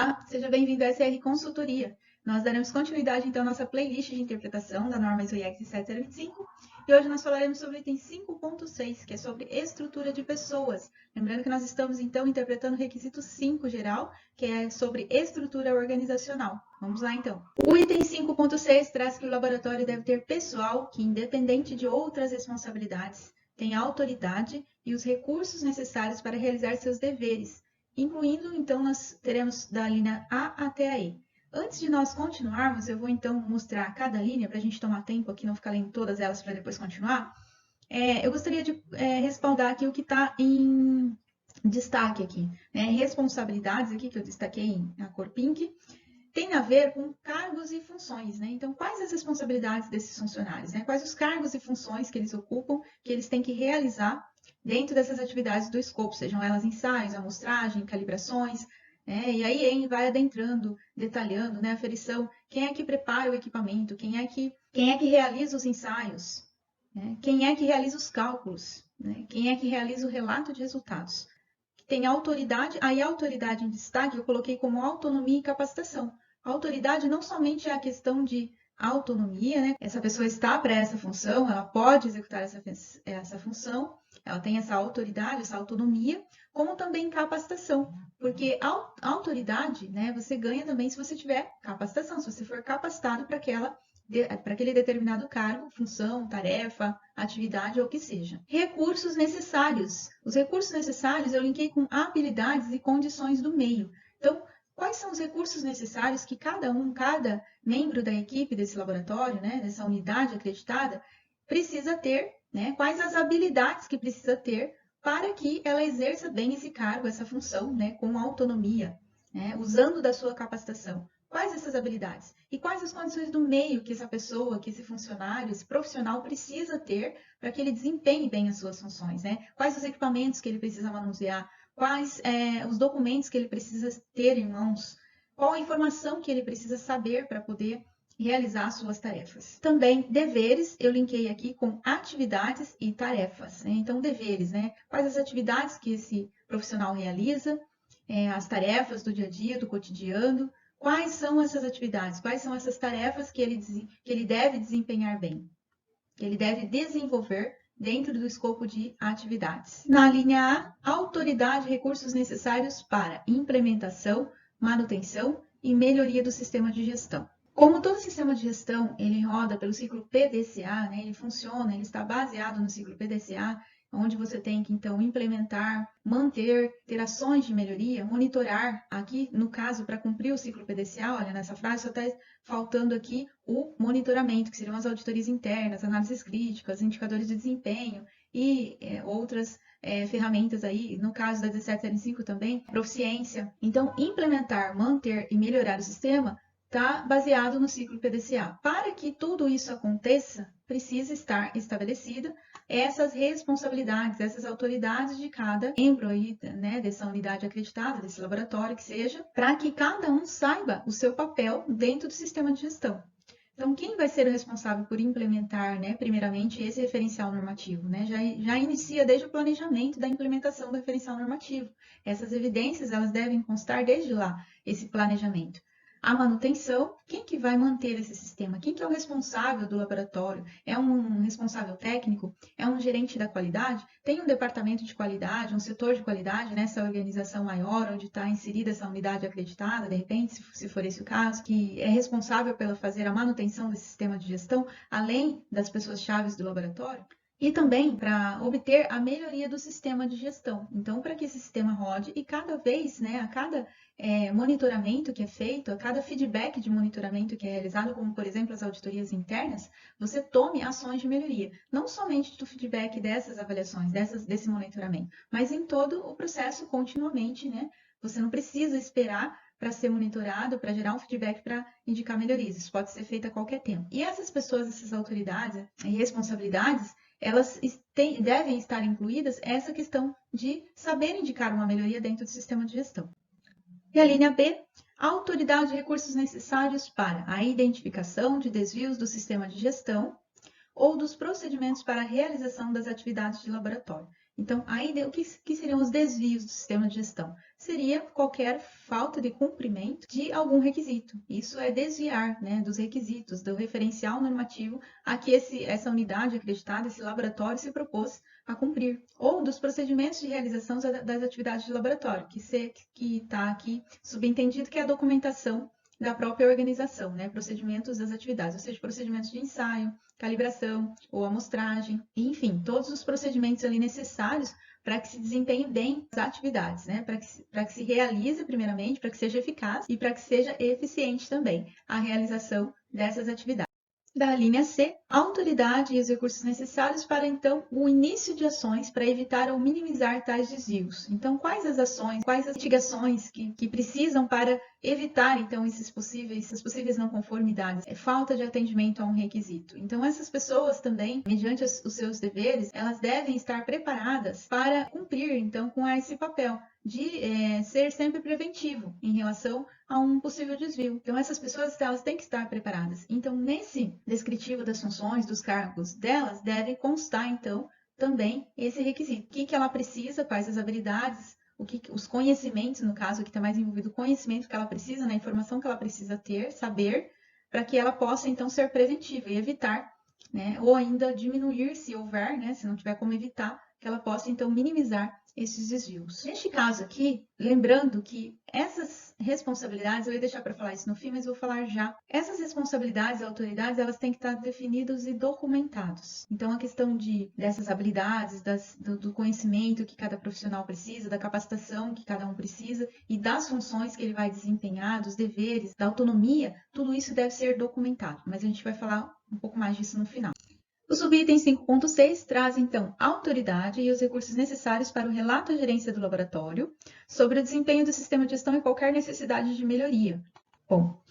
Olá, seja bem-vindo à SR Consultoria. Nós daremos continuidade, então, à nossa playlist de interpretação da norma ISO IEC 7025 e hoje nós falaremos sobre o item 5.6, que é sobre estrutura de pessoas. Lembrando que nós estamos, então, interpretando o requisito 5 geral, que é sobre estrutura organizacional. Vamos lá, então. O item 5.6 traz que o laboratório deve ter pessoal que, independente de outras responsabilidades, tenha autoridade e os recursos necessários para realizar seus deveres, incluindo, então, nós teremos da linha A até a E. Antes de nós continuarmos, eu vou, então, mostrar cada linha, para a gente tomar tempo aqui, não ficar lendo todas elas para depois continuar. Eu gostaria de respaldar aqui o que está em destaque aqui. Responsabilidades, aqui que eu destaquei na cor pink, tem a ver com cargos e funções, né? Então, quais as responsabilidades desses funcionários, né? Quais os cargos e funções que eles ocupam, que eles têm que realizar dentro dessas atividades do escopo, sejam elas ensaios, amostragem, calibrações, né? E aí vai adentrando, detalhando, né? Aferição, quem é que prepara o equipamento, quem é que realiza os ensaios, né? Quem é que realiza os cálculos, né? Quem é que realiza o relato de resultados. Tem autoridade, aí a autoridade em destaque eu coloquei como autonomia e capacitação. A autoridade não somente é a questão de autonomia, né? Essa pessoa está para essa função, ela pode executar essa função, ela tem essa autoridade, essa autonomia, como também capacitação, porque a autoridade, né, você ganha também se você tiver capacitação, se você for capacitado para aquele determinado cargo, função, tarefa, atividade ou o que seja. Recursos necessários. Os recursos necessários eu linkei com habilidades e condições do meio. Então, quais são os recursos necessários que cada membro da equipe desse laboratório, né, dessa unidade acreditada, precisa ter, né? Quais as habilidades que precisa ter para que ela exerça bem esse cargo, essa função, né, com autonomia, né, usando da sua capacitação. Quais essas habilidades? E quais as condições do meio que essa pessoa, que esse funcionário, esse profissional precisa ter para que ele desempenhe bem as suas funções, né? Quais os equipamentos que ele precisa manusear? Quais os documentos que ele precisa ter em mãos? Qual a informação que ele precisa saber para poder realizar suas tarefas? Também deveres, eu linkei aqui com atividades e tarefas, né? Então, deveres, né? Quais as atividades que esse profissional realiza? As tarefas do dia a dia, do cotidiano. Quais são essas atividades? Quais são essas tarefas que ele deve desempenhar bem? Que ele deve desenvolver dentro do escopo de atividades. Na linha A, autoridade e recursos necessários para implementação, manutenção e melhoria do sistema de gestão. Como todo sistema de gestão, ele roda pelo ciclo PDCA, né? Ele funciona, ele está baseado no ciclo PDCA, onde você tem que, então, implementar, manter, ter ações de melhoria, monitorar. Aqui, no caso, para cumprir o ciclo PDCA, olha, nessa frase só está faltando aqui o monitoramento, que seriam as auditorias internas, análises críticas, indicadores de desempenho e outras ferramentas aí, no caso da 1705 também, proficiência. Então, implementar, manter e melhorar o sistema está baseado no ciclo PDCA. Para que tudo isso aconteça, precisa estar estabelecida essas responsabilidades, essas autoridades de cada membro aí, né, dessa unidade acreditada, desse laboratório que seja, para que cada um saiba o seu papel dentro do sistema de gestão. Então, quem vai ser o responsável por implementar, né, primeiramente, esse referencial normativo? Né? Já inicia desde o planejamento da implementação do referencial normativo. Essas evidências, elas devem constar desde lá, esse planejamento. A manutenção, quem que vai manter esse sistema? Quem que é o responsável do laboratório? É um responsável técnico? É um gerente da qualidade? Tem um departamento de qualidade, um setor de qualidade nessa organização maior, onde está inserida essa unidade acreditada, de repente, se for esse o caso, que é responsável pela fazer a manutenção desse sistema de gestão, além das pessoas-chave do laboratório? E também para obter a melhoria do sistema de gestão. Então, para que esse sistema rode e cada vez, né, a cada monitoramento que é feito, a cada feedback de monitoramento que é realizado, como por exemplo as auditorias internas, você tome ações de melhoria, não somente do feedback dessas avaliações, desse monitoramento, mas em todo o processo continuamente, né? Você não precisa esperar para ser monitorado, para gerar um feedback para indicar melhorias, isso pode ser feito a qualquer tempo. E essas pessoas, essas autoridades e responsabilidades, elas devem estar incluídas essa questão de saber indicar uma melhoria dentro do sistema de gestão. E a linha B, a autoridade e recursos necessários para a identificação de desvios do sistema de gestão ou dos procedimentos para a realização das atividades de laboratório. Então, aí o que seriam os desvios do sistema de gestão? Seria qualquer falta de cumprimento de algum requisito. Isso é desviar, né, dos requisitos, do referencial normativo a que essa unidade acreditada, esse laboratório se propôs a cumprir. Ou dos procedimentos de realização das atividades de laboratório, que está aqui subentendido que é a documentação da própria organização, né? Procedimentos das atividades, ou seja, procedimentos de ensaio, calibração ou amostragem, enfim, todos os procedimentos ali necessários para que se desempenhe bem as atividades, né? Para que se realize primeiramente, para que seja eficaz e para que seja eficiente também a realização dessas atividades. Da linha C, a autoridade e os recursos necessários para, então, o início de ações para evitar ou minimizar tais desvios. Então, quais as ações, quais as mitigações que precisam para evitar, então, essas possíveis não conformidades? É falta de atendimento a um requisito. Então, essas pessoas também, mediante os seus deveres, elas devem estar preparadas para cumprir, então, com esse papel de ser sempre preventivo em relação a um possível desvio. Então, essas pessoas elas têm que estar preparadas. Então, nesse descritivo das funções, dos cargos delas, deve constar, então, também esse requisito. O que ela precisa, quais as habilidades, os conhecimentos, no caso, que está mais envolvido o conhecimento que ela precisa, né, a informação que ela precisa ter, saber, para que ela possa, então, ser preventiva e evitar, né, ou ainda diminuir, se houver, né, se não tiver como evitar, que ela possa, então, minimizar esses desvios. Neste caso aqui, lembrando que essas responsabilidades, eu ia deixar para falar isso no fim, mas vou falar já. Essas responsabilidades e autoridades, elas têm que estar definidas e documentadas. Então, a questão dessas habilidades, do conhecimento que cada profissional precisa, da capacitação que cada um precisa e das funções que ele vai desempenhar, dos deveres, da autonomia, tudo isso deve ser documentado. Mas a gente vai falar um pouco mais disso no final. O subitem 5.6 traz, então, a autoridade e os recursos necessários para o relato à gerência do laboratório sobre o desempenho do sistema de gestão e qualquer necessidade de melhoria. Bom,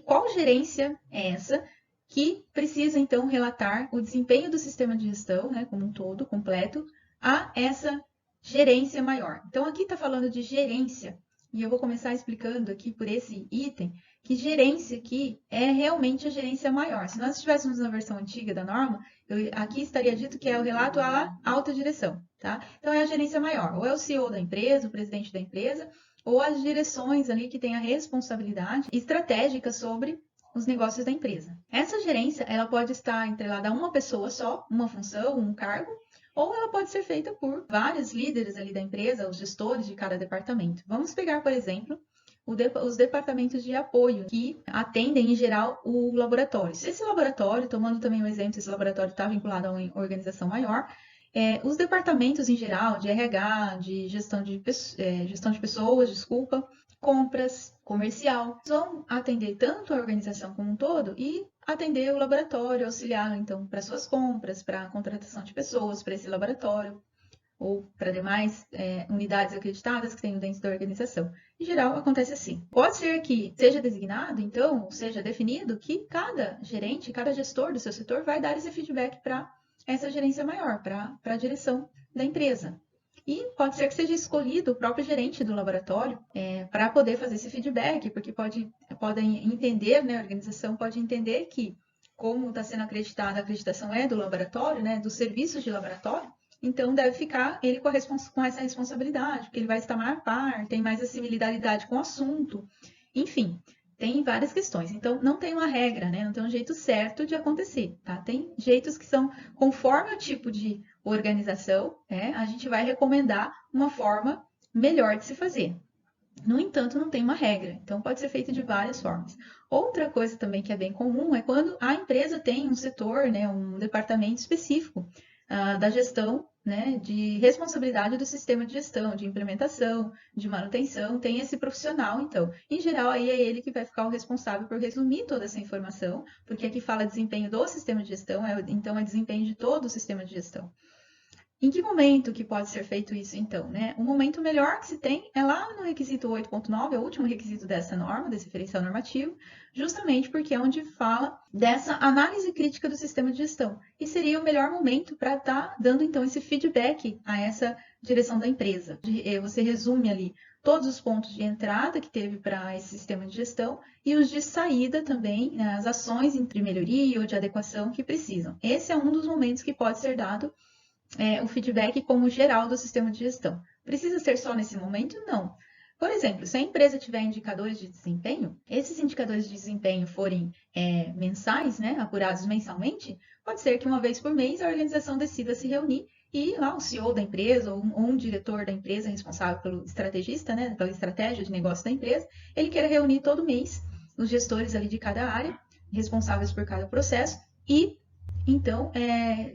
qual gerência é essa que precisa, então, relatar o desempenho do sistema de gestão, né, como um todo, completo, a essa gerência maior? Então, aqui está falando de gerência, e eu vou começar explicando aqui por esse item, que gerência aqui é realmente a gerência maior. Se nós estivéssemos na versão antiga da norma, aqui estaria dito que é o relato à alta direção, tá? Então, é a gerência maior, ou é o CEO da empresa, o presidente da empresa, ou as direções ali que têm a responsabilidade estratégica sobre os negócios da empresa. Essa gerência, ela pode estar entrelada a uma pessoa só, uma função, um cargo, ou ela pode ser feita por vários líderes ali da empresa, os gestores de cada departamento. Vamos pegar, por exemplo, os departamentos de apoio, que atendem, em geral, o laboratório. Se esse laboratório, tomando também um exemplo, esse laboratório está vinculado a uma organização maior, os departamentos, em geral, de RH, de gestão de pessoas, compras, comercial, vão atender tanto a organização como um todo e atender o laboratório, auxiliar, então, para suas compras, para a contratação de pessoas para esse laboratório, ou para demais unidades acreditadas que tenham dentro da organização. Em geral, acontece assim. Pode ser que seja designado, então, seja definido que cada gerente, cada gestor do seu setor vai dar esse feedback para essa gerência maior, para a direção da empresa. E pode ser que seja escolhido o próprio gerente do laboratório para poder fazer esse feedback, porque podem entender, né, a organização pode entender que, como está sendo acreditada, a acreditação é do laboratório, né, dos serviços de laboratório, então deve ficar ele com essa responsabilidade, porque ele vai estar mais a par, tem mais similaridade com o assunto, enfim, tem várias questões. Então, não tem uma regra, né? Não tem um jeito certo de acontecer, tá? Tem jeitos que são conforme o tipo de organização, a gente vai recomendar uma forma melhor de se fazer. No entanto, não tem uma regra, então pode ser feito de várias formas. Outra coisa também que é bem comum é quando a empresa tem um setor, né, um departamento específico da gestão, né, de responsabilidade do sistema de gestão, de implementação, de manutenção, tem esse profissional, então. Em geral, aí é ele que vai ficar o responsável por resumir toda essa informação, porque aqui fala desempenho do sistema de gestão, então é desempenho de todo o sistema de gestão. Em que momento que pode ser feito isso, então? Né? O momento melhor que se tem é lá no requisito 8.9, é o último requisito dessa norma, desse referencial normativo, justamente porque é onde fala dessa análise crítica do sistema de gestão. E seria o melhor momento para estar dando, então, esse feedback a essa direção da empresa. Você resume ali todos os pontos de entrada que teve para esse sistema de gestão e os de saída também, né, as ações de melhoria ou de adequação que precisam. Esse é um dos momentos que pode ser dado o feedback como geral do sistema de gestão. Precisa ser só nesse momento? Não. Por exemplo, se a empresa tiver indicadores de desempenho, esses indicadores de desempenho forem mensais, né, apurados mensalmente, pode ser que uma vez por mês a organização decida se reunir e lá o CEO da empresa ou um diretor da empresa responsável pelo estrategista, né, pela estratégia de negócio da empresa, ele queira reunir todo mês os gestores ali de cada área, responsáveis por cada processo, e então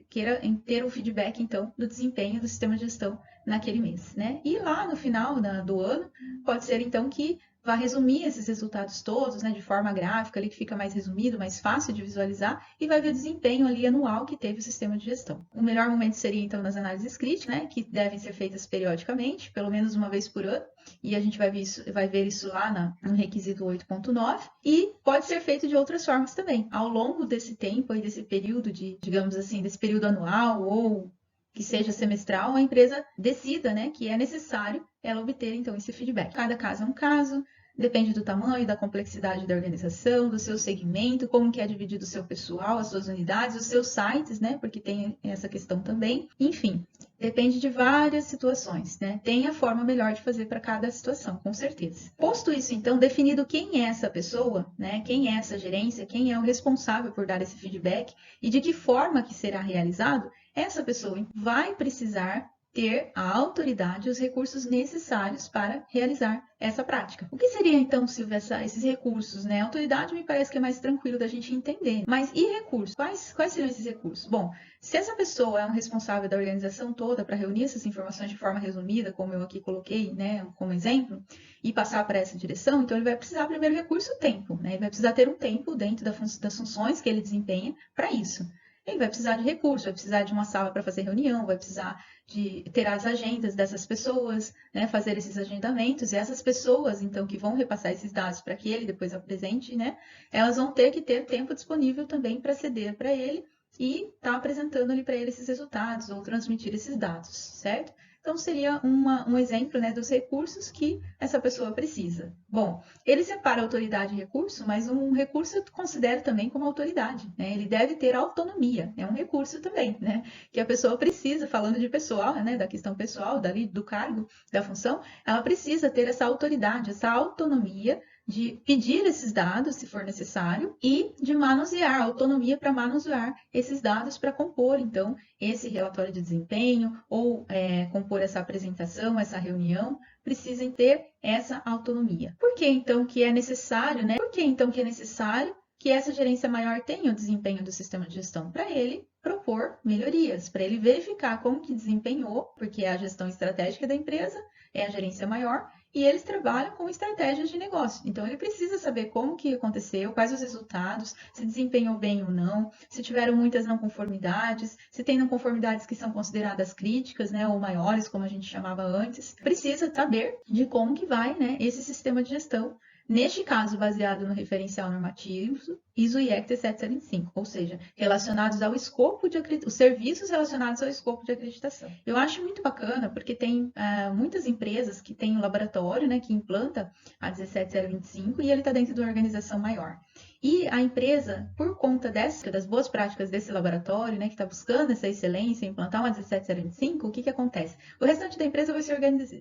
queira ter o feedback então do desempenho do sistema de gestão naquele mês, né? E lá no final do ano, pode ser então que vá resumir esses resultados todos, né, de forma gráfica, ali que fica mais resumido, mais fácil de visualizar, e vai ver o desempenho ali anual que teve o sistema de gestão. O melhor momento seria então nas análises críticas, né, que devem ser feitas periodicamente, pelo menos uma vez por ano, e a gente vai ver isso lá no requisito 8.9, e pode ser feito de outras formas também. Ao longo desse tempo, aí, desse período digamos assim, desse período anual ou que seja semestral, a empresa decida, né, que é necessário ela obter, então, esse feedback. Cada caso é um caso, depende do tamanho, da complexidade da organização, do seu segmento, como que é dividido o seu pessoal, as suas unidades, os seus sites, né, porque tem essa questão também. Enfim, depende de várias situações, né? Tem a forma melhor de fazer para cada situação, com certeza. Posto isso, então, definido quem é essa pessoa, né? Quem é essa gerência, quem é o responsável por dar esse feedback e de que forma que será realizado, essa pessoa vai precisar ter a autoridade e os recursos necessários para realizar essa prática. O que seria então, Silvia, esses recursos, né? A autoridade me parece que é mais tranquilo da gente entender. Mas e recursos? Quais seriam esses recursos? Bom, se essa pessoa é um responsável da organização toda para reunir essas informações de forma resumida, como eu aqui coloquei, né, como exemplo, e passar para essa direção, então ele vai precisar, primeiro recurso, tempo, né? Ele vai precisar ter um tempo dentro das funções que ele desempenha para isso. Ele vai precisar de recursos, vai precisar de uma sala para fazer reunião, vai precisar de ter as agendas dessas pessoas, né, fazer esses agendamentos, e essas pessoas, então, que vão repassar esses dados para que ele depois apresente, né, elas vão ter que ter tempo disponível também para ceder para ele e estar apresentando ali para ele esses resultados ou transmitir esses dados, certo? Então, seria um exemplo, né, dos recursos que essa pessoa precisa. Bom, ele separa autoridade e recurso, mas um recurso eu considero também como autoridade, né? Ele deve ter autonomia, é um recurso também, né? Que a pessoa precisa, falando de pessoal, né, da questão pessoal, do cargo, da função, ela precisa ter essa autoridade, essa autonomia de pedir esses dados, se for necessário, e de manusear, autonomia para manusear esses dados para compor, então, esse relatório de desempenho ou compor essa apresentação, essa reunião, precisem ter essa autonomia. Por que então que é necessário, né? Por que então que é necessário que essa gerência maior tenha o desempenho do sistema de gestão? Para ele propor melhorias, para ele verificar como que desempenhou, porque é a gestão estratégica da empresa, é a gerência maior, e eles trabalham com estratégias de negócio. Então, ele precisa saber como que aconteceu, quais os resultados, se desempenhou bem ou não, se tiveram muitas não conformidades, se tem não conformidades que são consideradas críticas, né, ou maiores, como a gente chamava antes. Precisa saber de como que vai, né, esse sistema de gestão. Neste caso, baseado no referencial normativo ISO IEC 775, ou seja, relacionados ao escopo de os serviços relacionados ao escopo de acreditação. Eu acho muito bacana porque tem muitas empresas que têm um laboratório, né, que implanta a 17025 e ele está dentro de uma organização maior. E a empresa, por conta das boas práticas desse laboratório, né, que está buscando essa excelência, implantar uma 17025, o que acontece? O restante da empresa vai se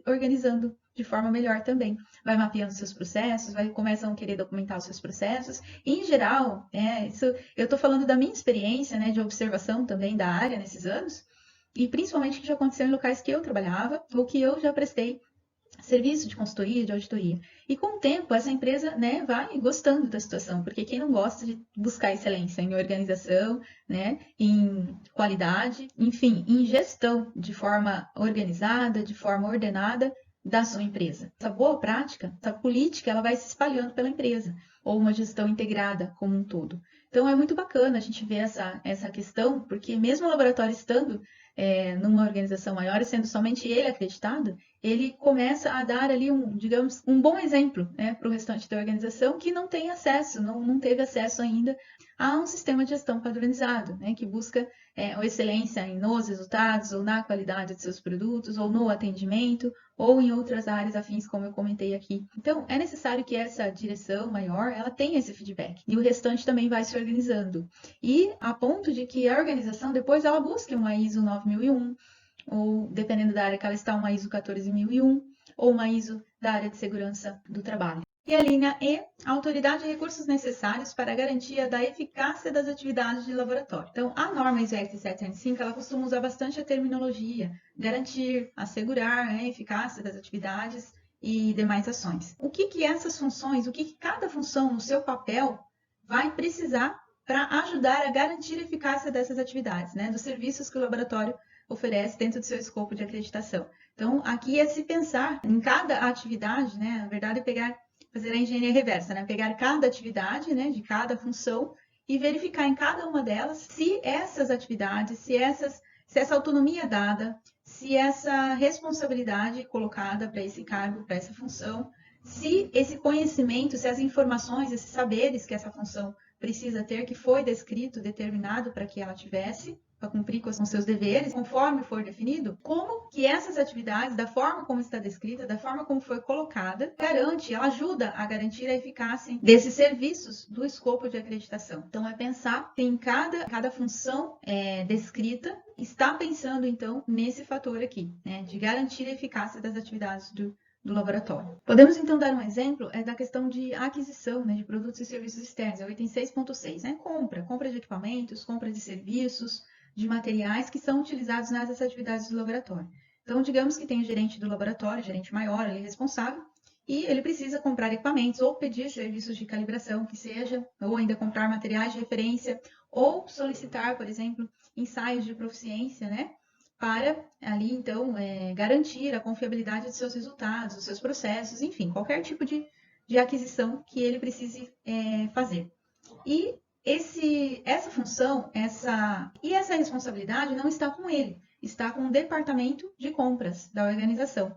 organizando de forma melhor também. Vai mapeando seus processos, começam a querer documentar os seus processos. E, em geral, isso, eu estou falando da minha experiência, né, de observação também da área nesses anos, e principalmente que já aconteceu em locais que eu trabalhava ou que eu já prestei serviço de consultoria, de auditoria. E com o tempo, essa empresa, né, vai gostando da situação, porque quem não gosta de buscar excelência em organização, né, em qualidade, enfim, em gestão de forma organizada, de forma ordenada da sua empresa. Essa boa prática, essa política, ela vai se espalhando pela empresa, ou uma gestão integrada como um todo. Então, é muito bacana a gente ver essa questão, porque mesmo o laboratório estando numa organização maior e sendo somente ele acreditado, ele começa a dar ali digamos, um bom exemplo, né, para o restante da organização que não tem acesso, não teve acesso ainda a um sistema de gestão padronizado, né, que busca a excelência nos resultados, ou na qualidade de seus produtos, ou no atendimento, ou em outras áreas afins, como eu comentei aqui. Então, é necessário que essa direção maior, ela tenha esse feedback, e o restante também vai se organizando. E a ponto de que a organização, depois, ela busque uma ISO 9001, ou dependendo da área que ela está, uma ISO 14001, ou uma ISO da área de segurança do trabalho. E a linha E, autoridade e recursos necessários para a garantia da eficácia das atividades de laboratório. Então, a norma ISO 705, ela costuma usar bastante a terminologia garantir, assegurar a eficácia das atividades e demais ações. O que essas funções, o que cada função no seu papel vai precisar para ajudar a garantir a eficácia dessas atividades, né, dos serviços que o laboratório oferece dentro do seu escopo de acreditação. Então, aqui é se pensar em cada atividade, né, na verdade, fazer a engenharia reversa, né, pegar cada atividade, né, de cada função e verificar em cada uma delas se essas atividades, se essa autonomia dada, se essa responsabilidade colocada para esse cargo, para essa função, se esse conhecimento, se as informações, esses saberes que essa função precisa ter, que foi descrito, determinado para que ela tivesse, para cumprir com seus deveres, conforme for definido, como que essas atividades, da forma como está descrita, da forma como foi colocada, ela ajuda a garantir a eficácia desses serviços do escopo de acreditação. Então, é pensar que em cada função descrita, está pensando, então, nesse fator aqui, né, de garantir a eficácia das atividades do laboratório. Podemos, então, dar um exemplo da questão de aquisição, né, de produtos e serviços externos, é o item 6.6, né? Compra de equipamentos, compra de serviços, de materiais que são utilizados nessas atividades do laboratório. Então, digamos que tem o gerente do laboratório, o gerente maior, ele é responsável, e ele precisa comprar equipamentos ou pedir serviços de calibração, que seja, ou ainda comprar materiais de referência, ou solicitar, por exemplo, ensaios de proficiência, né? Para ali, então, garantir a confiabilidade dos seus resultados, dos seus processos, enfim, qualquer tipo de aquisição que ele precise fazer. E essa função, essa responsabilidade não está com ele, está com o departamento de compras da organização.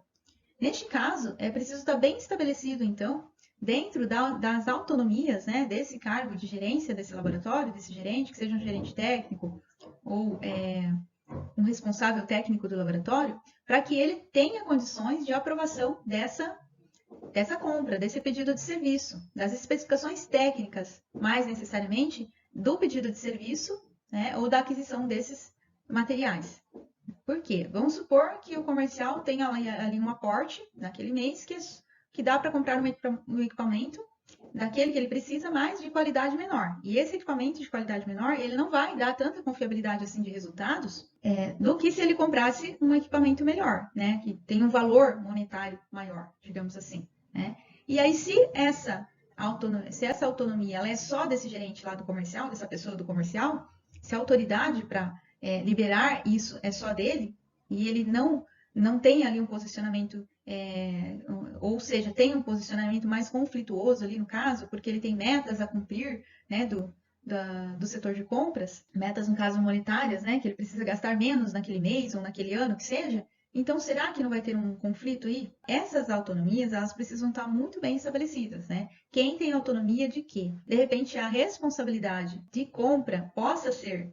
Neste caso, é preciso estar bem estabelecido, então, dentro das autonomias, né, desse cargo de gerência desse laboratório, desse gerente, que seja um gerente técnico ou um responsável técnico do laboratório, para que ele tenha condições de aprovação dessa compra, desse pedido de serviço, das especificações técnicas, mais necessariamente do pedido de serviço, né, ou da aquisição desses materiais. Por quê? Vamos supor que o comercial tenha ali um aporte naquele mês que dá para comprar um equipamento daquele que ele precisa, mas de qualidade menor. E esse equipamento de qualidade menor, ele não vai dar tanta confiabilidade assim de resultados do que se ele comprasse um equipamento melhor, né? Que tem um valor monetário maior, digamos assim. Né? E aí, se essa autonomia ela é só desse gerente lá do comercial, dessa pessoa do comercial, se a autoridade para liberar isso é só dele, e ele não tem ali um posicionamento, ou seja, tem um posicionamento mais conflituoso ali no caso, porque ele tem metas a cumprir, né, do setor de compras, metas no caso monetárias, né, que ele precisa gastar menos naquele mês ou naquele ano, que seja. Então, será que não vai ter um conflito aí? Essas autonomias, elas precisam estar muito bem estabelecidas, né? Quem tem autonomia de quê? De repente, a responsabilidade de compra possa ser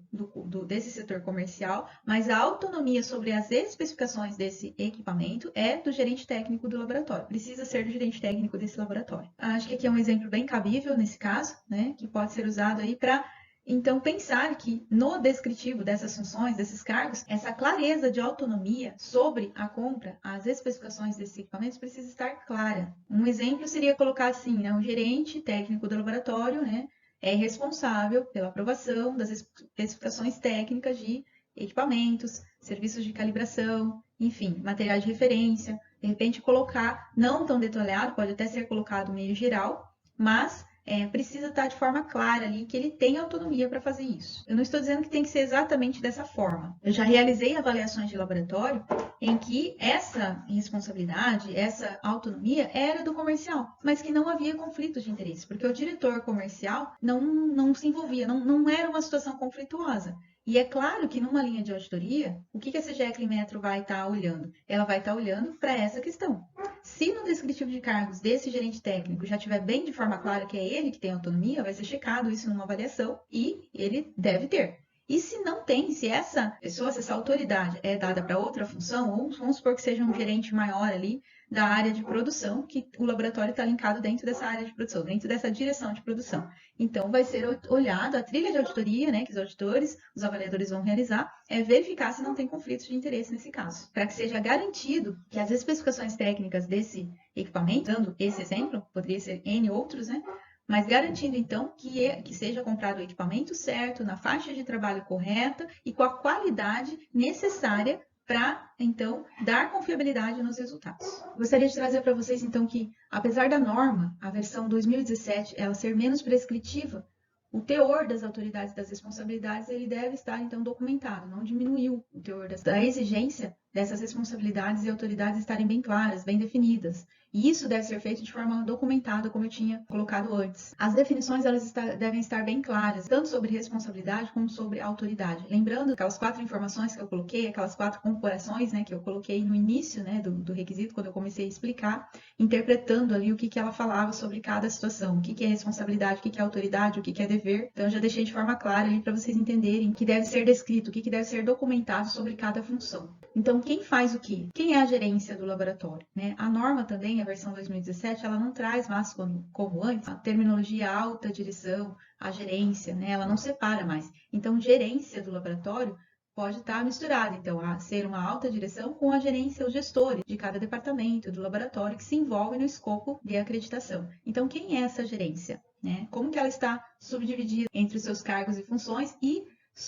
desse setor comercial, mas a autonomia sobre as especificações desse equipamento é do gerente técnico do laboratório. Precisa ser do gerente técnico desse laboratório. Acho que aqui é um exemplo bem cabível nesse caso, né? Que pode ser usado aí para então, pensar que no descritivo dessas funções, desses cargos, essa clareza de autonomia sobre a compra, as especificações desses equipamentos precisa estar clara. Um exemplo seria colocar assim, né, o gerente técnico do laboratório, né, é responsável pela aprovação das especificações técnicas de equipamentos, serviços de calibração, enfim, materiais de referência. De repente, colocar, não tão detalhado, pode até ser colocado meio geral, mas precisa estar de forma clara ali que ele tem autonomia para fazer isso. Eu não estou dizendo que tem que ser exatamente dessa forma. Eu já realizei avaliações de laboratório em que essa responsabilidade, essa autonomia era do comercial, mas que não havia conflito de interesse, porque o diretor comercial não se envolvia, não era uma situação conflituosa. E é claro que numa linha de auditoria, o que a CGE Climetro vai estar olhando? Ela vai estar olhando para essa questão. Se no descritivo de cargos desse gerente técnico já tiver bem de forma clara que é ele que tem autonomia, vai ser checado isso numa avaliação e ele deve ter. E se não tem, se essa pessoa, se essa autoridade é dada para outra função, ou vamos supor que seja um gerente maior ali da área de produção, que o laboratório está linkado dentro dessa área de produção, dentro dessa direção de produção. Então, vai ser olhado a trilha de auditoria, né, que os auditores, os avaliadores vão realizar, é verificar se não tem conflitos de interesse nesse caso, para que seja garantido que as especificações técnicas desse equipamento, dando esse exemplo, poderia ser N outros, né, mas garantindo, então, que seja comprado o equipamento certo, na faixa de trabalho correta e com a qualidade necessária para, então, dar confiabilidade nos resultados. Gostaria de trazer para vocês, então, que, apesar da norma, a versão 2017, ela ser menos prescritiva, o teor das autoridades e das responsabilidades, ele deve estar, então, documentado, não diminuiu o teor da exigência dessas responsabilidades e autoridades estarem bem claras, bem definidas. E isso deve ser feito de forma documentada, como eu tinha colocado antes. As definições elas devem estar bem claras, tanto sobre responsabilidade como sobre autoridade. Lembrando aquelas 4 informações que eu coloquei, aquelas 4 comparações, né, que eu coloquei no início, né, do requisito, quando eu comecei a explicar, interpretando ali o que ela falava sobre cada situação, o que é responsabilidade, o que é autoridade, o que é dever. Então, eu já deixei de forma clara ali para vocês entenderem o que deve ser descrito, o que deve ser documentado sobre cada função. Então, quem faz o quê? Quem é a gerência do laboratório, né? A norma também, a versão 2017, ela não traz mais como antes a terminologia alta direção, a gerência, né? Ela não separa mais. Então, gerência do laboratório pode estar misturada, então, a ser uma alta direção com a gerência, os gestores de cada departamento do laboratório que se envolve no escopo de acreditação. Então, quem é essa gerência, né? Como que ela está subdividida entre os seus cargos e funções e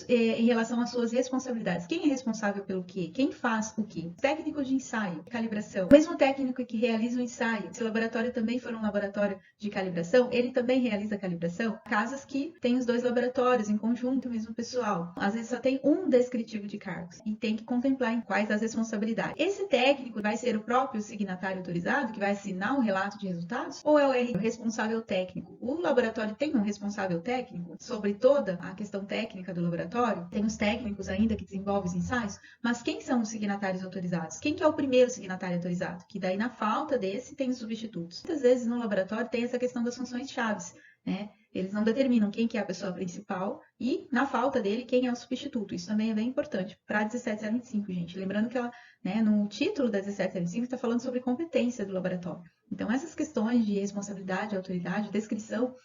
em relação às suas responsabilidades. Quem é responsável pelo quê? Quem faz o quê? Técnico de ensaio, calibração. O mesmo técnico que realiza o ensaio, se o laboratório também for um laboratório de calibração, ele também realiza a calibração. Casos que tem os 2 laboratórios em conjunto, o mesmo pessoal. Às vezes só tem um descritivo de cargos e tem que contemplar em quais as responsabilidades. Esse técnico vai ser o próprio signatário autorizado que vai assinar o relato de resultados ou é o responsável técnico? O laboratório tem um responsável técnico sobre toda a questão técnica do laboratório? Tem os técnicos ainda que desenvolvem os ensaios, mas quem são os signatários autorizados? Quem que é o primeiro signatário autorizado? Que daí, na falta desse, tem os substitutos. Muitas vezes no laboratório tem essa questão das funções chaves, né? Eles não determinam quem que é a pessoa principal e, na falta dele, quem é o substituto. Isso também é bem importante para a 17025, gente. Lembrando que ela, né, no título da 17025 está falando sobre competência do laboratório. Então, essas questões de responsabilidade, autoridade, descrição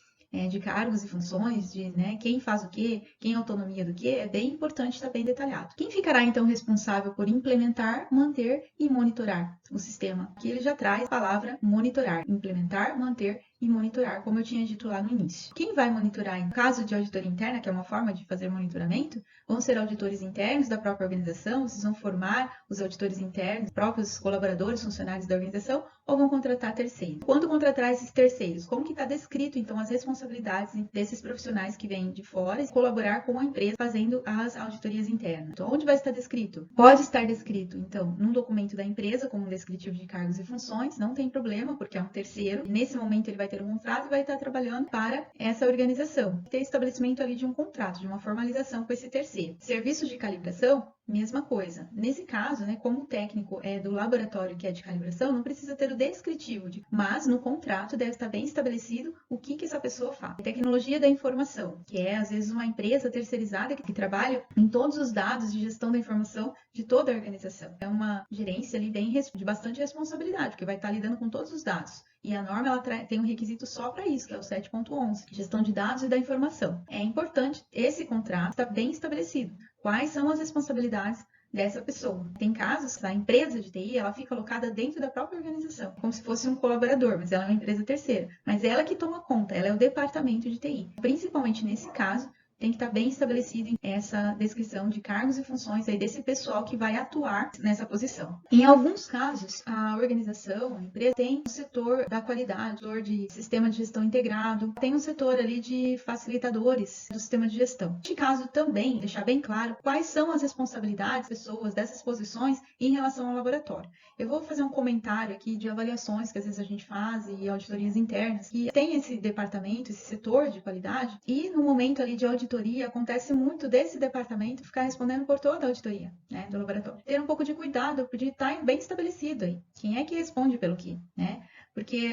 de cargos e funções, de né, quem faz o quê, quem é autonomia do quê, é bem importante estar bem detalhado. Quem ficará, então, responsável por implementar, manter e monitorar o sistema? Aqui ele já traz a palavra monitorar, implementar, manter e monitorar, como eu tinha dito lá no início. Quem vai monitorar em caso de auditoria interna, que é uma forma de fazer monitoramento, vão ser auditores internos da própria organização, vocês vão formar os auditores internos, próprios colaboradores, funcionários da organização, ou vão contratar terceiros. Quando contratar esses terceiros, como que está descrito, então, as responsabilidades desses profissionais que vêm de fora e colaborar com a empresa fazendo as auditorias internas? Então, onde vai estar descrito? Pode estar descrito, então, num documento da empresa, como um descritivo de cargos e funções, não tem problema, porque é um terceiro. Nesse momento, ele vai ter um contrato e vai estar trabalhando para essa organização. Ter estabelecimento ali de um contrato, de uma formalização com esse terceiro. Serviços de calibração, mesma coisa. Nesse caso, né, como o técnico é do laboratório que é de calibração, não precisa ter o descritivo, mas no contrato deve estar bem estabelecido o que essa pessoa faz. Tecnologia da informação, que é às vezes uma empresa terceirizada que trabalha em todos os dados de gestão da informação de toda a organização. É uma gerência ali bem de bastante responsabilidade, porque vai estar lidando com todos os dados. E a norma ela tem um requisito só para isso, que é o 7.11, gestão de dados e da informação. É importante esse contrato estar bem estabelecido. Quais são as responsabilidades dessa pessoa? Tem casos, a empresa de TI, ela fica alocada dentro da própria organização, como se fosse um colaborador, mas ela é uma empresa terceira. Mas ela que toma conta, ela é o departamento de TI. Principalmente nesse caso, tem que estar bem estabelecido essa descrição de cargos e funções aí desse pessoal que vai atuar nessa posição. Em alguns casos, a organização, a empresa, tem um setor da qualidade, setor de sistema de gestão integrado, tem um setor ali de facilitadores do sistema de gestão. Neste caso também, deixar bem claro quais são as responsabilidades das pessoas dessas posições em relação ao laboratório. Eu vou fazer um comentário aqui de avaliações que às vezes a gente faz e auditorias internas, que tem esse departamento, esse setor de qualidade, e no momento ali de auditoria auditoria, acontece muito desse departamento ficar respondendo por toda a auditoria, né, do laboratório. Ter um pouco de cuidado, porque está bem estabelecido aí. Quem é que responde pelo quê, né? Porque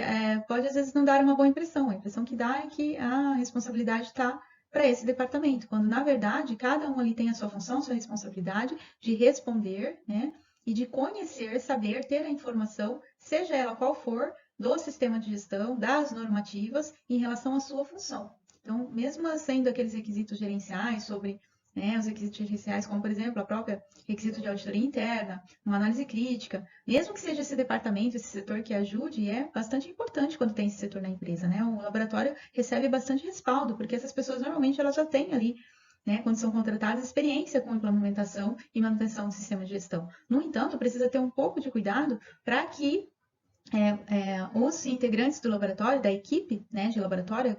pode, às vezes, não dar uma boa impressão. A impressão que dá é que a responsabilidade está para esse departamento, quando, na verdade, cada um ali tem a sua função, sua responsabilidade de responder, né? E de conhecer, saber, ter a informação, seja ela qual for, do sistema de gestão, das normativas, em relação à sua função. Então, mesmo sendo aqueles requisitos gerenciais sobre, né, os requisitos gerenciais, como, por exemplo, a própria requisito de auditoria interna, uma análise crítica, mesmo que seja esse departamento, esse setor que ajude, é bastante importante quando tem esse setor na empresa, né? O laboratório recebe bastante respaldo, porque essas pessoas, normalmente, elas já têm ali, né, quando são contratadas, experiência com implementação e manutenção do sistema de gestão. No entanto, precisa ter um pouco de cuidado para que os integrantes do laboratório, da equipe, né, de laboratório,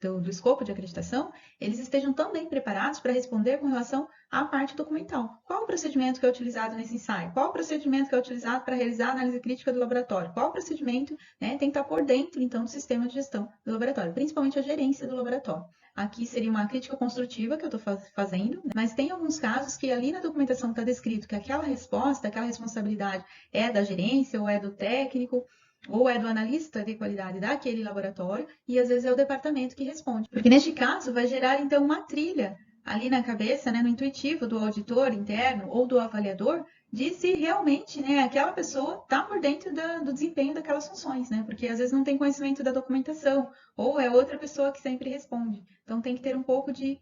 do escopo de acreditação, eles estejam também preparados para responder com relação à parte documental. Qual o procedimento que é utilizado nesse ensaio? Qual o procedimento que é utilizado para realizar a análise crítica do laboratório? Qual o procedimento, né, tem que estar por dentro, então, do sistema de gestão do laboratório, principalmente a gerência do laboratório. Aqui seria uma crítica construtiva que eu estou fazendo, mas tem alguns casos que ali na documentação está descrito que aquela resposta, aquela responsabilidade é da gerência, ou é do técnico, ou é do analista de qualidade daquele laboratório, e às vezes é o departamento que responde. Porque neste caso vai gerar então uma trilha ali na cabeça, né, no intuitivo do auditor interno ou do avaliador, de se realmente, né, aquela pessoa está por dentro do desempenho daquelas funções, né? Porque às vezes não tem conhecimento da documentação, ou é outra pessoa que sempre responde. Então tem que ter um pouco de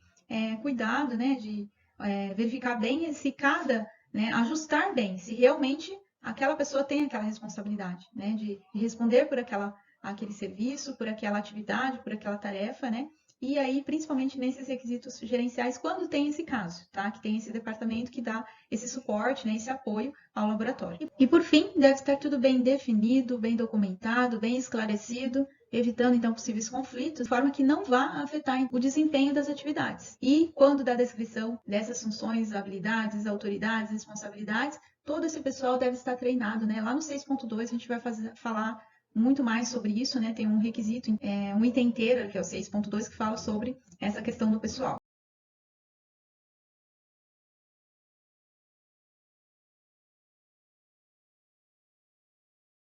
cuidado, né, de verificar bem se cada, né, ajustar bem, se realmente aquela pessoa tem aquela responsabilidade, né, de responder por aquele serviço, por aquela atividade, por aquela tarefa, né? E aí, principalmente nesses requisitos gerenciais, quando tem esse caso, tá? Que tem esse departamento que dá esse suporte, né, esse apoio ao laboratório. E por fim, deve estar tudo bem definido, bem documentado, bem esclarecido, evitando então possíveis conflitos, de forma que não vá afetar o desempenho das atividades. E quando dá a descrição dessas funções, habilidades, autoridades, responsabilidades, todo esse pessoal deve estar treinado, né? Lá no 6.2 a gente vai falar muito mais sobre isso, né? Tem um requisito, um item inteiro, que é o 6.2, que fala sobre essa questão do pessoal.